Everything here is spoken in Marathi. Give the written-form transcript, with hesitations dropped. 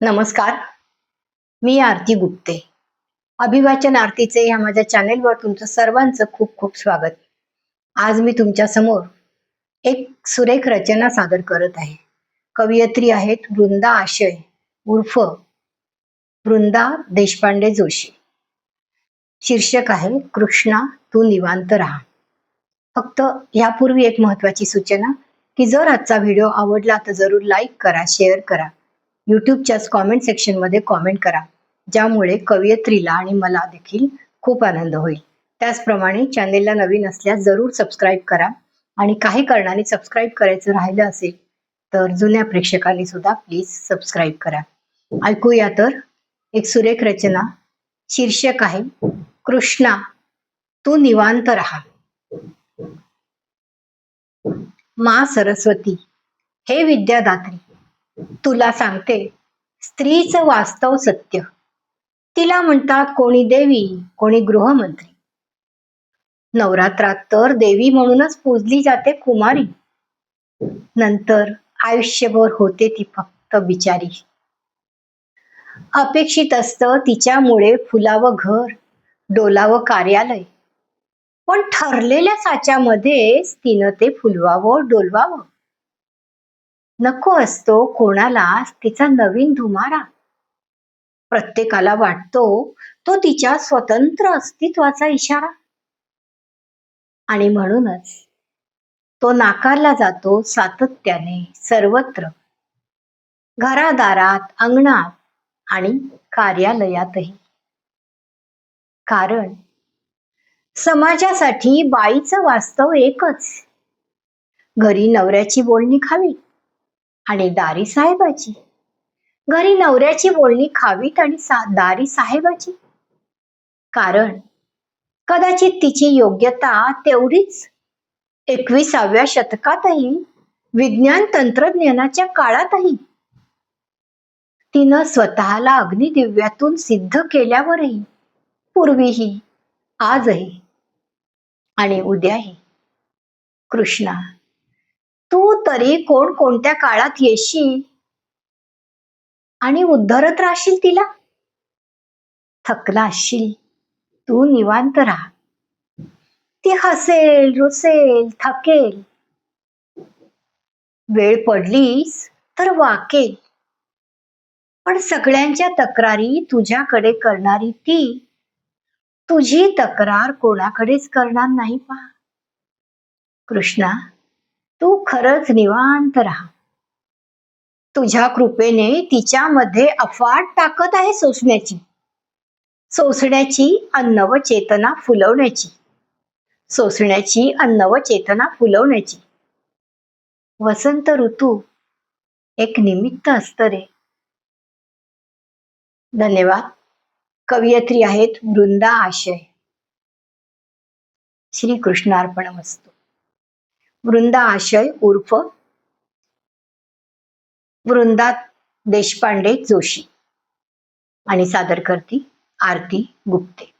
नमस्कार, मी आरती गुप्ते. अभिवाचन आरतीचे या माझ्या चॅनेलवर तुमचं सर्वांचं खूप खूप स्वागत. आज मी तुमच्या समोर एक सुरेख रचना सादर करत आहे. कवयित्री आहेत वृंदा आशय उर्फ वृंदा देशपांडे जोशी. शीर्षक आहे कृष्णा तू निवांत राहा. फक्त यापूर्वी एक महत्वाची सूचना की जर आजचा व्हिडिओ आवडला तर जरूर लाईक करा, शेअर करा. यूट्यूबच्या कॉमेंट सेक्शनमध्ये कॉमेंट करा, ज्यामुळे कवयित्रीला आणि मला देखील खूप आनंद होईल. त्याचप्रमाणे चॅनेलला नवीन असल्यास जरूर सबस्क्राईब करा आणि काही कारणाने सबस्क्राईब करायचं राहिलं असेल तर जुन्या प्रेक्षकांनी सुद्धा प्लीज सबस्क्राईब करा. ऐकूया तर एक सुरेख रचना. शीर्षक आहे कृष्णा तू निवांत राहा. मा सरस्वती, हे विद्यादात्री, तुला सांगते स्त्रीचं वास्तव सत्य. तिला म्हणतात कोणी देवी, कोणी गृहमंत्री. नवरात्रात तर देवी म्हणूनच पूजली जाते कुमारी. नंतर आयुष्यभर होते ती फक्त बिचारी. अपेक्षित असतं तिच्यामुळे फुलावं घर, डोलावं कार्यालय, पण ठरलेल्या साच्यामध्येच तिनं ते फुलवावं, डोलवावं. नको असतो कोणाला तिचा नवीन धुमारा. प्रत्येकाला वाटतो तो तिच्या स्वतंत्र अस्तित्वाचा इशारा. आणि म्हणूनच तो नाकारला जातो सातत्याने सर्वत्र, घरादारात, अंगणात आणि कार्यालयातही. कारण समाजासाठी बाईचं वास्तव एकच. घरी नवऱ्याची बोलणी खावी आणि दारी साहेबाची. घरी नवऱ्याची बोलणी खावीत आणि दारी साहेबाची. कारण कदाचित तिची योग्यता तेवढीच 21व्या शतकातही, विज्ञान तंत्रज्ञानाच्या काळातही. तिनं स्वतःला अग्निदिव्यातून सिद्ध केल्यावरही, पूर्वीही, आजही आणि उद्याही. कृष्णा, तू तरी कोणत्या काळात येशील आणि उद्धरत राहशील तिला. थकला असशील, तू निवांत राहा. ती हसेल, रुसेल, थकेल. वेळ पडलीस तर वाकेल. पण सगळ्यांच्या तक्रारी तुझ्याकडे करणारी ती तुझी तक्रार कोणाकडेच करणार नाही पहा. कृष्णा, तू खरंच निवांत राहा. तुझ्या कृपेने तिच्यामध्ये अफाट ताकद आहे सोसण्याची. सोसण्याची अन्न व चेतना फुलवण्याची. सोसण्याची अन्न व चेतना फुलवण्याची. वसंत ऋतू एक निमित्त असतं रे. धन्यवाद. कवयित्री आहेत वृंदा आशय. श्री कृष्णार्पणमस्तु. वृंदा आशय उर्फ वृंदा देशपांडे जोशी आणि सादर करती आरती गुप्ते.